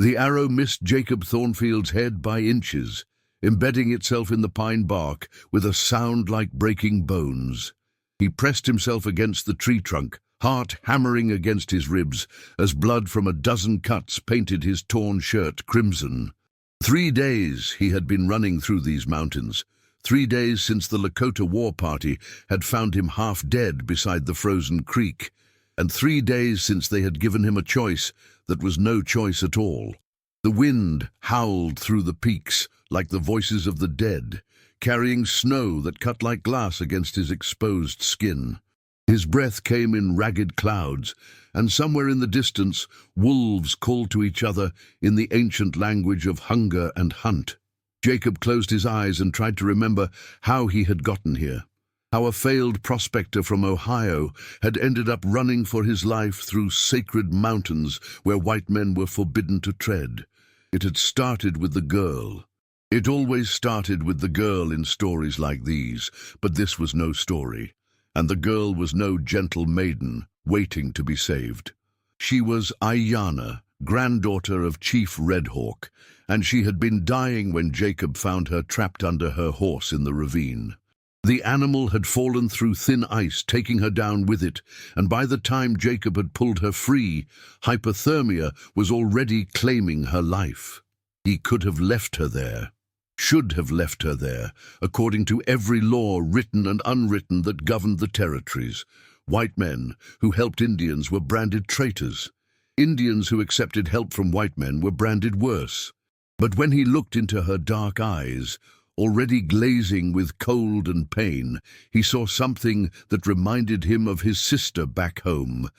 The arrow missed Jacob Thornfield's head by inches, embedding itself in the pine bark with a sound like breaking bones. He pressed himself against the tree trunk, heart hammering against his ribs, as blood from a dozen cuts painted his torn shirt crimson. 3 days he had been running through these mountains. 3 days since the Lakota war party had found him half dead beside the frozen creek, and 3 days since they had given him a choice that was no choice at all. The wind howled through the peaks like the voices of the dead, carrying snow that cut like glass against his exposed skin. His breath came in ragged clouds, and somewhere in the distance, wolves called to each other in the ancient language of hunger and hunt. Jacob closed his eyes and tried to remember how he had gotten here, how a failed prospector from Ohio had ended up running for his life through sacred mountains where white men were forbidden to tread. It had started with the girl. It always started with the girl in stories like these, but this was no story. And the girl was no gentle maiden waiting to be saved. She was Ayanna, granddaughter of Chief Redhawk, and she had been dying when Jacob found her trapped under her horse in the ravine. The animal had fallen through thin ice, taking her down with it, and by the time Jacob had pulled her free, hypothermia was already claiming her life. He could have left her there. Should have left her there, according to every law written and unwritten that governed the territories. White men who helped Indians were branded traitors. Indians who accepted help from white men were branded worse. But when he looked into her dark eyes, already glazing with cold and pain, he saw something that reminded him of his sister back home.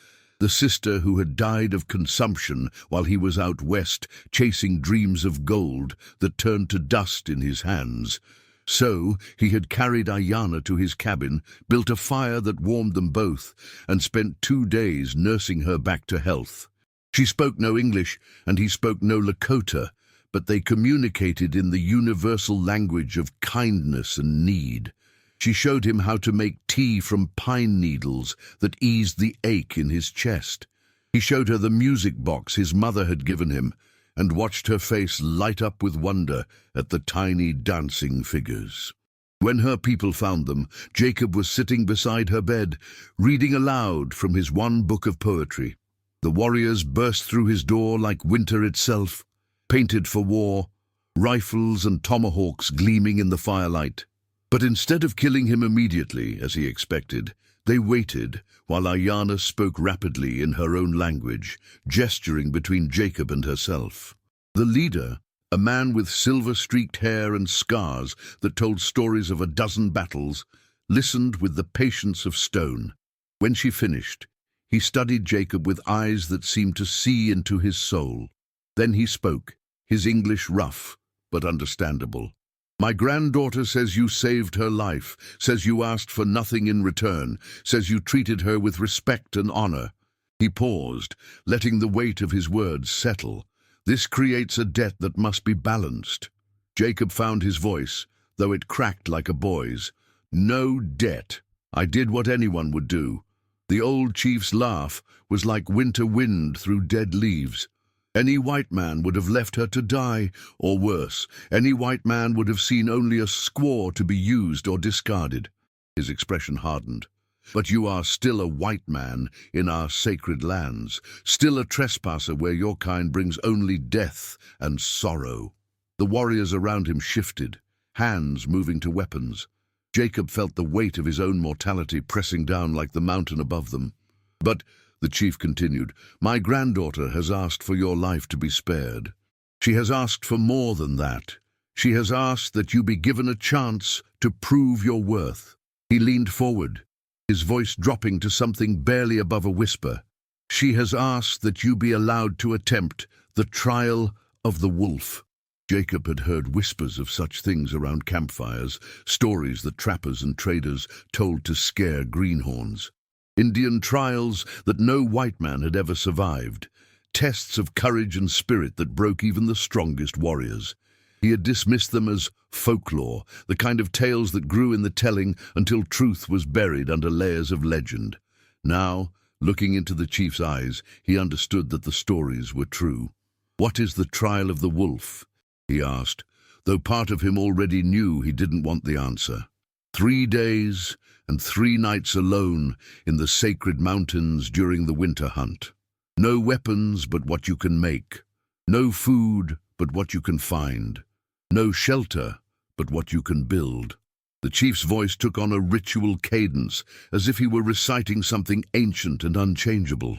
The sister who had died of consumption while he was out west chasing dreams of gold that turned to dust in his hands. So he had carried Ayanna to his cabin, built a fire that warmed them both, and spent 2 days nursing her back to health. She spoke no English, and he spoke no Lakota, but they communicated in the universal language of kindness and need. She showed him how to make tea from pine needles that eased the ache in his chest. He showed her the music box his mother had given him, and watched her face light up with wonder at the tiny dancing figures. When her people found them, Jacob was sitting beside her bed, reading aloud from his one book of poetry. The warriors burst through his door like winter itself, painted for war, rifles and tomahawks gleaming in the firelight. But instead of killing him immediately, as he expected, they waited while Ayanna spoke rapidly in her own language, gesturing between Jacob and herself. The leader, a man with silver-streaked hair and scars that told stories of a dozen battles, listened with the patience of stone. When she finished, he studied Jacob with eyes that seemed to see into his soul. Then he spoke, his English rough but understandable. "My granddaughter says you saved her life, says you asked for nothing in return, says you treated her with respect and honor." He paused, letting the weight of his words settle. This creates a debt that must be balanced. Jacob found his voice, though it cracked like a boy's. "No debt. I did what anyone would do." The old chief's laugh was like winter wind through dead leaves. Any white man would have left her to die, or worse, any white man would have seen only a squaw to be used or discarded. His expression hardened. "But you are still a white man in our sacred lands, still a trespasser where your kind brings only death and sorrow." The warriors around him shifted, hands moving to weapons. Jacob felt the weight of his own mortality pressing down like the mountain above them. "But," the chief continued, "my granddaughter has asked for your life to be spared. She has asked for more than that. She has asked that you be given a chance to prove your worth." He leaned forward, his voice dropping to something barely above a whisper. "She has asked that you be allowed to attempt the trial of the wolf." Jacob had heard whispers of such things around campfires, stories that trappers and traders told to scare greenhorns. Indian trials that no white man had ever survived, tests of courage and spirit that broke even the strongest warriors. He had dismissed them as folklore, the kind of tales that grew in the telling until truth was buried under layers of legend. Now, looking into the chief's eyes, he understood that the stories were true. "What is the trial of the wolf?" he asked, though part of him already knew he didn't want the answer. 3 days and 3 nights alone in the sacred mountains during the winter hunt. No weapons but what you can make. No food but what you can find. No shelter but what you can build. The chief's voice took on a ritual cadence, as if he were reciting something ancient and unchangeable.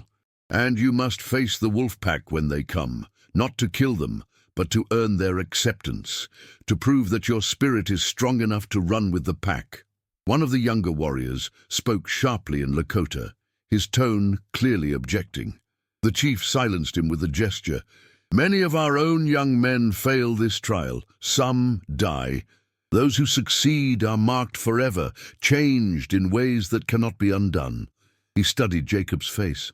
"And you must face the wolf pack when they come, not to kill them, but to earn their acceptance, to prove that your spirit is strong enough to run with the pack." One of the younger warriors spoke sharply in Lakota, his tone clearly objecting. The chief silenced him with a gesture. "Many of our own young men fail this trial. Some die. Those who succeed are marked forever, changed in ways that cannot be undone." He studied Jacob's face.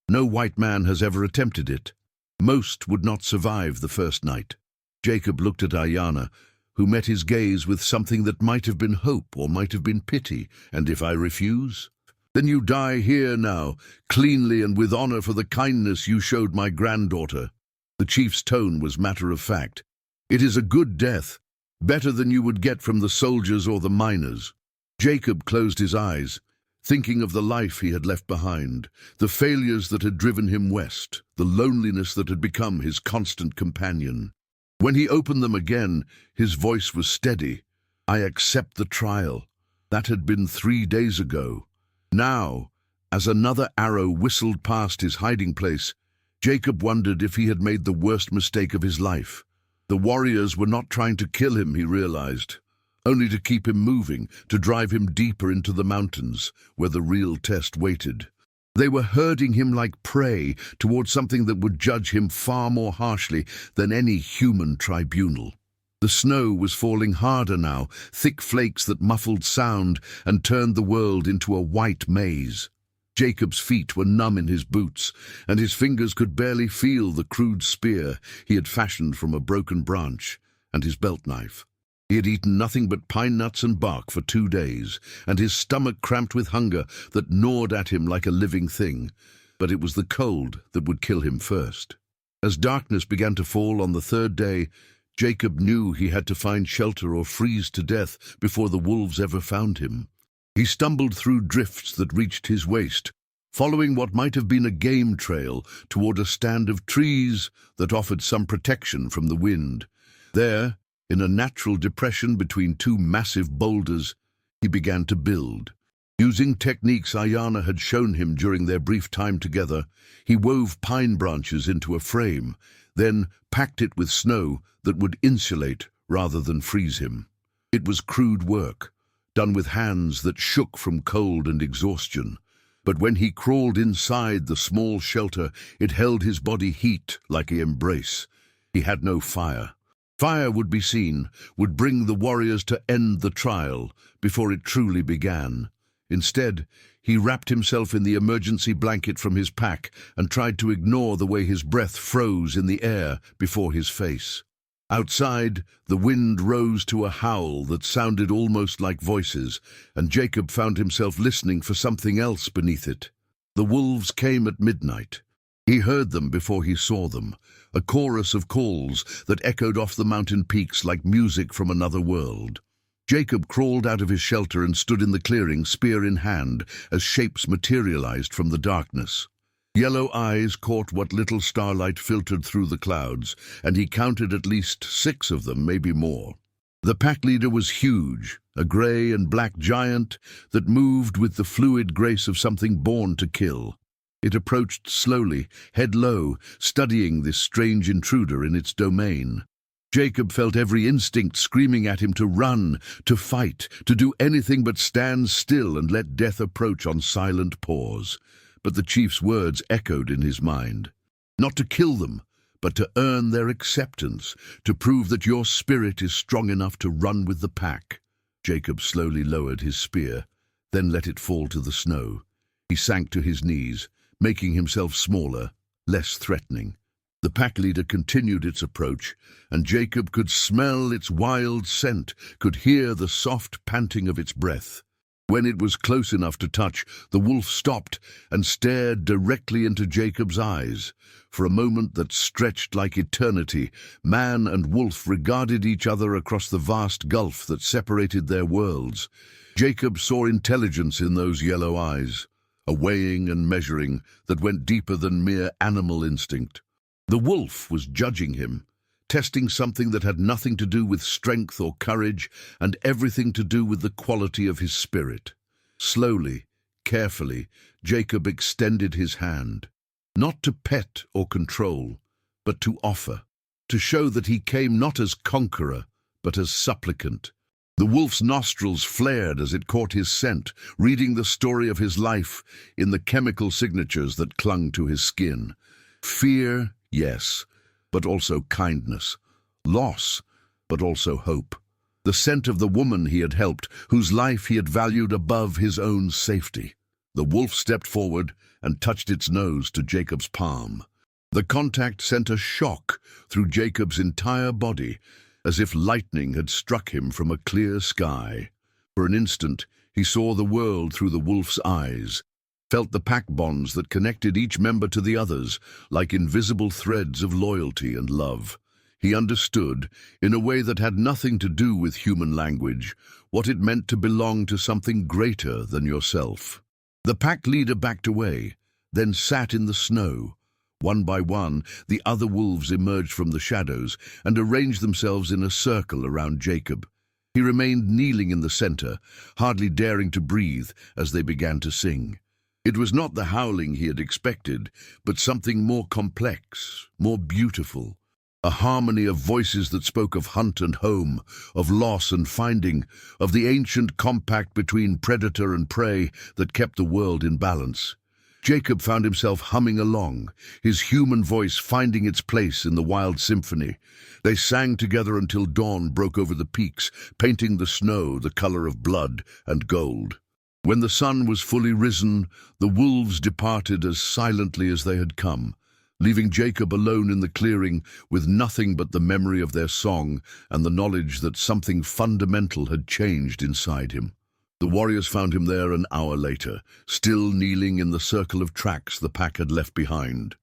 "No white man has ever attempted it. Most would not survive the first night." Jacob looked at Ayana, who met his gaze with something that might have been hope or might have been pity. "And if I refuse? Then you die here now, cleanly and with honor for the kindness you showed my granddaughter." The chief's tone was matter-of-fact. "It is a good death, better than you would get from the soldiers or the miners." Jacob closed his eyes, thinking of the life he had left behind, the failures that had driven him west, the loneliness that had become his constant companion. When he opened them again, his voice was steady. "I accept the trial." That had been 3 days ago. Now, as another arrow whistled past his hiding place, Jacob wondered if he had made the worst mistake of his life. The warriors were not trying to kill him, he realized, only to keep him moving, to drive him deeper into the mountains, where the real test waited. They were herding him like prey towards something that would judge him far more harshly than any human tribunal. The snow was falling harder now, thick flakes that muffled sound and turned the world into a white maze. Jacob's feet were numb in his boots, and his fingers could barely feel the crude spear he had fashioned from a broken branch, and his belt knife. He had eaten nothing but pine nuts and bark for 2 days, and his stomach cramped with hunger that gnawed at him like a living thing. But it was the cold that would kill him first. As darkness began to fall on the 3rd day, Jacob knew he had to find shelter or freeze to death before the wolves ever found him. He stumbled through drifts that reached his waist, following what might have been a game trail toward a stand of trees that offered some protection from the wind. There, in a natural depression between 2 massive boulders, he began to build. Using techniques Ayana had shown him during their brief time together, he wove pine branches into a frame, then packed it with snow that would insulate rather than freeze him. It was crude work, done with hands that shook from cold and exhaustion. But when he crawled inside the small shelter, it held his body heat like an embrace. He had no fire. Fire would be seen, would bring the warriors to end the trial before it truly began. Instead, he wrapped himself in the emergency blanket from his pack and tried to ignore the way his breath froze in the air before his face. Outside, the wind rose to a howl that sounded almost like voices, and Jacob found himself listening for something else beneath it. The wolves came at midnight. He heard them before he saw them, a chorus of calls that echoed off the mountain peaks like music from another world. Jacob crawled out of his shelter and stood in the clearing, spear in hand, as shapes materialized from the darkness. Yellow eyes caught what little starlight filtered through the clouds, and he counted at least 6 of them, maybe more. The pack leader was huge, a gray and black giant that moved with the fluid grace of something born to kill. It approached slowly, head low, studying this strange intruder in its domain. Jacob felt every instinct screaming at him to run, to fight, to do anything but stand still and let death approach on silent paws. But the chief's words echoed in his mind. Not to kill them, but to earn their acceptance, to prove that your spirit is strong enough to run with the pack. Jacob slowly lowered his spear, then let it fall to the snow. He sank to his knees, making himself smaller, less threatening. The pack leader continued its approach, and Jacob could smell its wild scent, could hear the soft panting of its breath. When it was close enough to touch, the wolf stopped and stared directly into Jacob's eyes. For a moment that stretched like eternity, man and wolf regarded each other across the vast gulf that separated their worlds. Jacob saw intelligence in those yellow eyes, a weighing and measuring that went deeper than mere animal instinct. The wolf was judging him, testing something that had nothing to do with strength or courage and everything to do with the quality of his spirit. Slowly, carefully, Jacob extended his hand, not to pet or control, but to offer, to show that he came not as conqueror, but as supplicant. The wolf's nostrils flared as it caught his scent, reading the story of his life in the chemical signatures that clung to his skin. Fear, yes, but also kindness. Loss, but also hope. The scent of the woman he had helped, whose life he had valued above his own safety. The wolf stepped forward and touched its nose to Jacob's palm. The contact sent a shock through Jacob's entire body, as if lightning had struck him from a clear sky. For an instant, he saw the world through the wolf's eyes, felt the pack bonds that connected each member to the others, like invisible threads of loyalty and love. He understood, in a way that had nothing to do with human language, what it meant to belong to something greater than yourself. The pack leader backed away, then sat in the snow. One by one, the other wolves emerged from the shadows and arranged themselves in a circle around Jacob. He remained kneeling in the center, hardly daring to breathe as they began to sing. It was not the howling he had expected, but something more complex, more beautiful. A harmony of voices that spoke of hunt and home, of loss and finding, of the ancient compact between predator and prey that kept the world in balance. Jacob found himself humming along, his human voice finding its place in the wild symphony. They sang together until dawn broke over the peaks, painting the snow the color of blood and gold. When the sun was fully risen, the wolves departed as silently as they had come, leaving Jacob alone in the clearing with nothing but the memory of their song and the knowledge that something fundamental had changed inside him. The warriors found him there an hour later, still kneeling in the circle of tracks the pack had left behind.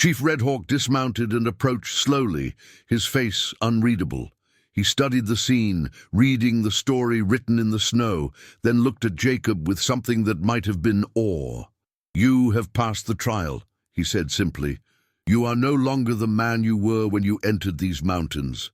Chief Redhawk dismounted and approached slowly, his face unreadable. He studied the scene, reading the story written in the snow, then looked at Jacob with something that might have been awe. "You have passed the trial," he said simply. "You are no longer the man you were when you entered these mountains."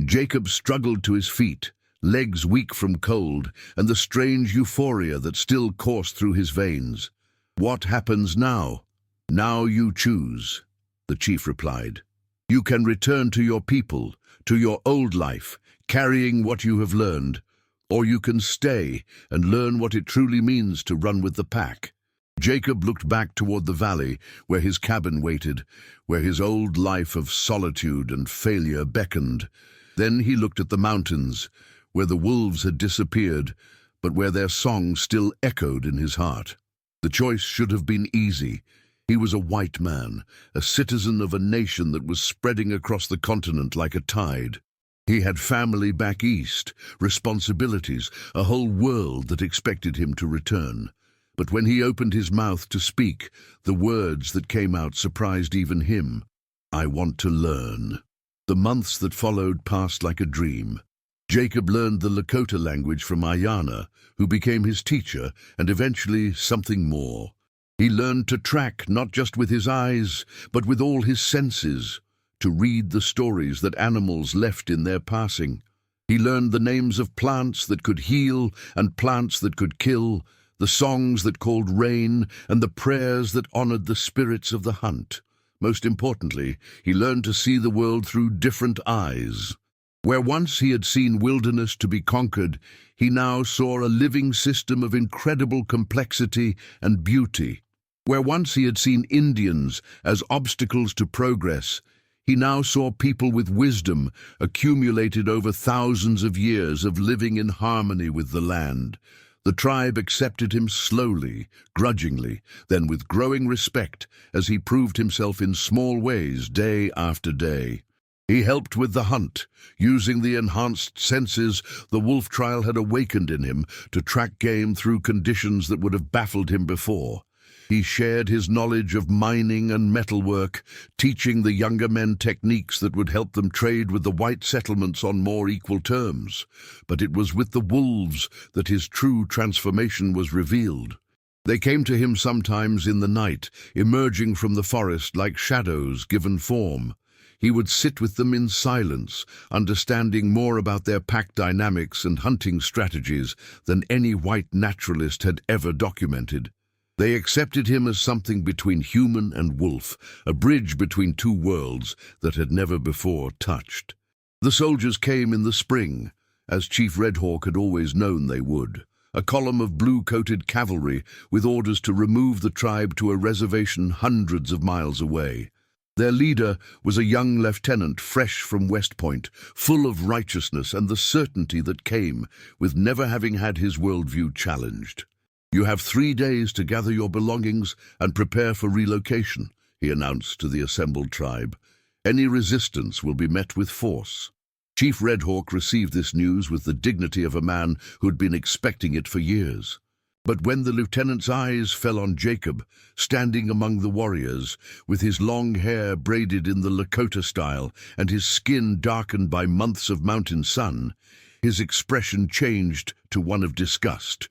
Jacob struggled to his feet, legs weak from cold, and the strange euphoria that still coursed through his veins. "What happens now?" "Now you choose," the chief replied. "You can return to your people, to your old life, carrying what you have learned, or you can stay and learn what it truly means to run with the pack." Jacob looked back toward the valley, where his cabin waited, where his old life of solitude and failure beckoned. Then he looked at the mountains, where the wolves had disappeared, but where their song still echoed in his heart. The choice should have been easy. He was a white man, a citizen of a nation that was spreading across the continent like a tide. He had family back east, responsibilities, a whole world that expected him to return. But when he opened his mouth to speak, the words that came out surprised even him. "I want to learn." The months that followed passed like a dream. Jacob learned the Lakota language from Ayanna, who became his teacher, and eventually something more. He learned to track not just with his eyes, but with all his senses, to read the stories that animals left in their passing. He learned the names of plants that could heal and plants that could kill, the songs that called rain and the prayers that honored the spirits of the hunt. Most importantly, he learned to see the world through different eyes. Where once he had seen wilderness to be conquered, he now saw a living system of incredible complexity and beauty. Where once he had seen Indians as obstacles to progress, he now saw people with wisdom accumulated over thousands of years of living in harmony with the land. The tribe accepted him slowly, grudgingly, then with growing respect as he proved himself in small ways day after day. He helped with the hunt, using the enhanced senses the wolf trial had awakened in him to track game through conditions that would have baffled him before. He shared his knowledge of mining and metalwork, teaching the younger men techniques that would help them trade with the white settlements on more equal terms. But it was with the wolves that his true transformation was revealed. They came to him sometimes in the night, emerging from the forest like shadows given form. He would sit with them in silence, understanding more about their pack dynamics and hunting strategies than any white naturalist had ever documented. They accepted him as something between human and wolf, a bridge between two worlds that had never before touched. The soldiers came in the spring, as Chief Redhawk had always known they would, a column of blue-coated cavalry with orders to remove the tribe to a reservation hundreds of miles away. Their leader was a young lieutenant fresh from West Point, full of righteousness and the certainty that came with never having had his worldview challenged. "You have 3 days to gather your belongings and prepare for relocation," he announced to the assembled tribe. "Any resistance will be met with force." Chief Redhawk received this news with the dignity of a man who had been expecting it for years. But when the lieutenant's eyes fell on Jacob, standing among the warriors, with his long hair braided in the Lakota style and his skin darkened by months of mountain sun, his expression changed to one of disgust.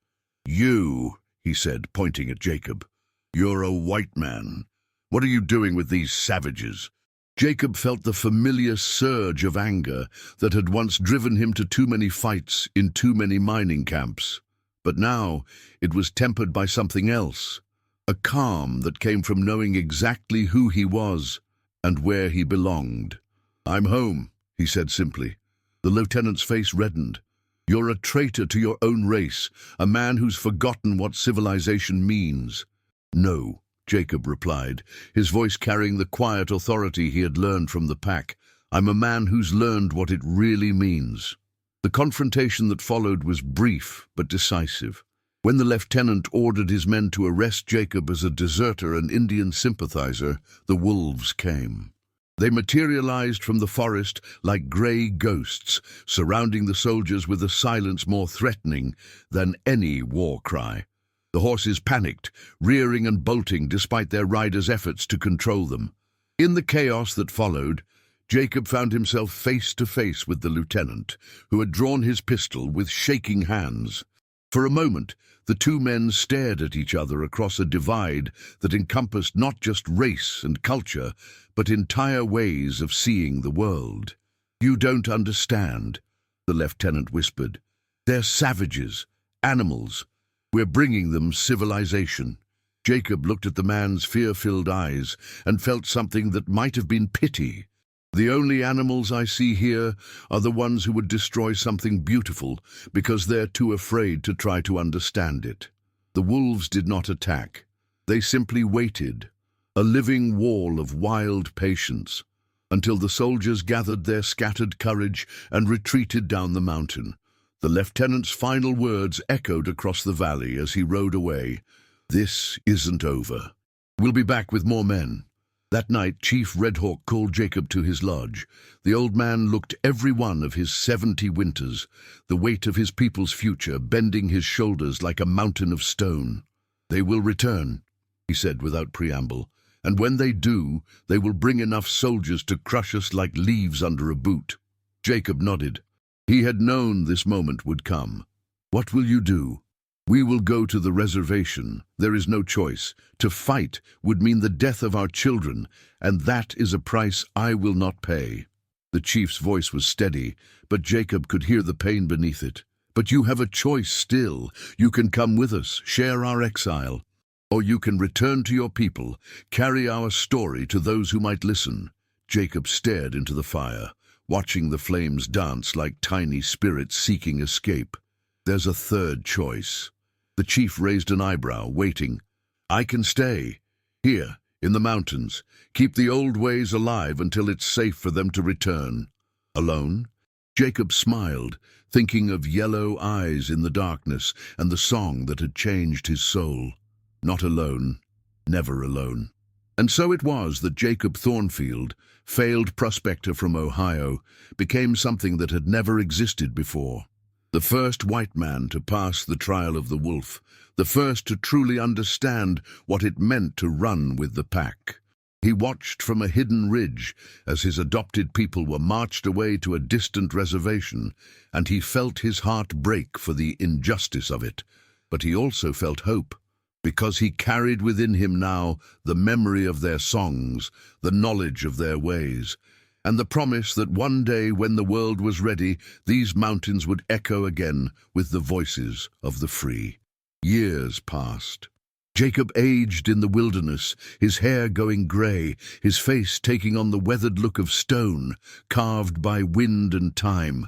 "You," he said, pointing at Jacob, "you're a white man. What are you doing with these savages?" Jacob felt the familiar surge of anger that had once driven him to too many fights in too many mining camps. But now it was tempered by something else, a calm that came from knowing exactly who he was and where he belonged. "I'm home," he said simply. The lieutenant's face reddened. "You're a traitor to your own race, a man who's forgotten what civilization means." "No," Jacob replied, his voice carrying the quiet authority he had learned from the pack. "I'm a man who's learned what it really means." The confrontation that followed was brief but decisive. When the lieutenant ordered his men to arrest Jacob as a deserter and Indian sympathizer, the wolves came. They materialized from the forest like gray ghosts, surrounding the soldiers with a silence more threatening than any war cry. The horses panicked, rearing and bolting despite their riders' efforts to control them. In the chaos that followed, Jacob found himself face to face with the lieutenant, who had drawn his pistol with shaking hands. For a moment, the two men stared at each other across a divide that encompassed not just race and culture, but entire ways of seeing the world. "You don't understand," the lieutenant whispered. "They're savages, animals. We're bringing them civilization." Jacob looked at the man's fear-filled eyes and felt something that might have been pity. "The only animals I see here are the ones who would destroy something beautiful because they're too afraid to try to understand it." The wolves did not attack. They simply waited, a living wall of wild patience, until the soldiers gathered their scattered courage and retreated down the mountain. The lieutenant's final words echoed across the valley as he rode away. "This isn't over. We'll be back with more men." That night, Chief Redhawk called Jacob to his lodge. The old man looked every one of his 70 winters, the weight of his people's future bending his shoulders like a mountain of stone. "They will return," he said without preamble, "and when they do, they will bring enough soldiers to crush us like leaves under a boot." Jacob nodded. He had known this moment would come. "What will you do?" "We will go to the reservation. There is no choice. To fight would mean the death of our children, and that is a price I will not pay." The chief's voice was steady, but Jacob could hear the pain beneath it. "But you have a choice still. You can come with us, share our exile, or you can return to your people, carry our story to those who might listen." Jacob stared into the fire, watching the flames dance like tiny spirits seeking escape. "There's a third choice." The chief raised an eyebrow, waiting. "I can stay, here, in the mountains, keep the old ways alive until it's safe for them to return." "Alone?" Jacob smiled, thinking of yellow eyes in the darkness and the song that had changed his soul. "Not alone, never alone." And so it was that Jacob Thornfield, failed prospector from Ohio, became something that had never existed before. The first white man to pass the trial of the wolf, the first to truly understand what it meant to run with the pack. He watched from a hidden ridge as his adopted people were marched away to a distant reservation, and he felt his heart break for the injustice of it. But he also felt hope, because he carried within him now the memory of their songs, the knowledge of their ways, and the promise that one day when the world was ready, these mountains would echo again with the voices of the free. Years passed. Jacob aged in the wilderness, his hair going grey, his face taking on the weathered look of stone, carved by wind and time.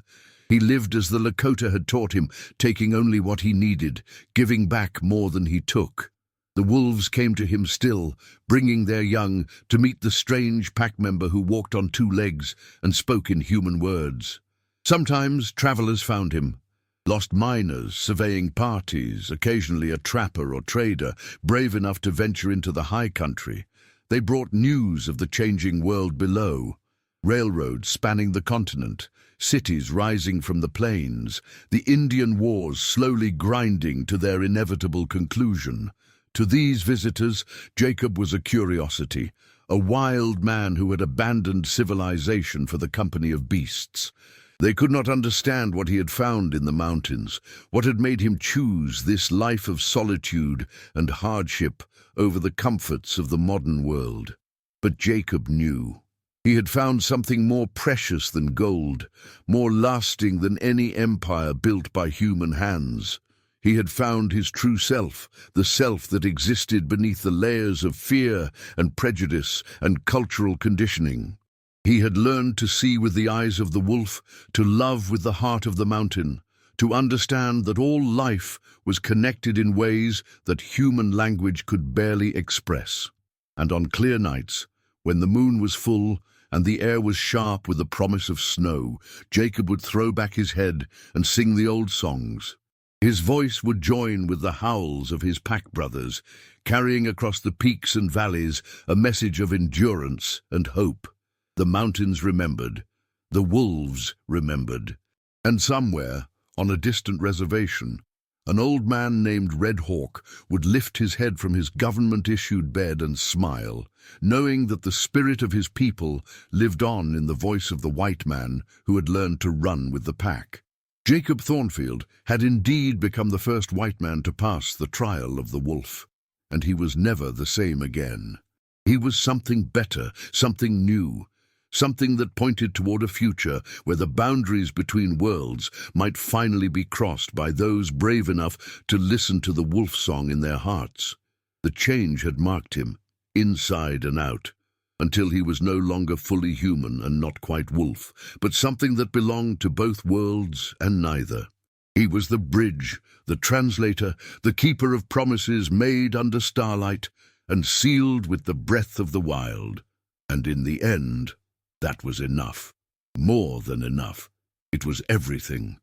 He lived as the Lakota had taught him, taking only what he needed, giving back more than he took. The wolves came to him still, bringing their young to meet the strange pack member who walked on two legs and spoke in human words. Sometimes travelers found him. Lost miners, surveying parties, occasionally a trapper or trader, brave enough to venture into the high country. They brought news of the changing world below. Railroads spanning the continent, cities rising from the plains, the Indian wars slowly grinding to their inevitable conclusion. To these visitors, Jacob was a curiosity, a wild man who had abandoned civilization for the company of beasts. They could not understand what he had found in the mountains, what had made him choose this life of solitude and hardship over the comforts of the modern world. But Jacob knew. He had found something more precious than gold, more lasting than any empire built by human hands. He had found his true self, the self that existed beneath the layers of fear and prejudice and cultural conditioning. He had learned to see with the eyes of the wolf, to love with the heart of the mountain, to understand that all life was connected in ways that human language could barely express. And on clear nights, when the moon was full and the air was sharp with the promise of snow, Jacob would throw back his head and sing the old songs. His voice would join with the howls of his pack brothers, carrying across the peaks and valleys a message of endurance and hope. The mountains remembered, the wolves remembered, and somewhere, on a distant reservation, an old man named Red Hawk would lift his head from his government-issued bed and smile, knowing that the spirit of his people lived on in the voice of the white man who had learned to run with the pack. Jacob Thornfield had indeed become the first white man to pass the trial of the wolf, and he was never the same again. He was something better, something new, something that pointed toward a future where the boundaries between worlds might finally be crossed by those brave enough to listen to the wolf song in their hearts. The change had marked him, inside and out, until he was no longer fully human and not quite wolf, but something that belonged to both worlds and neither. He was the bridge, the translator, the keeper of promises made under starlight and sealed with the breath of the wild. And in the end, that was enough. More than enough. It was everything.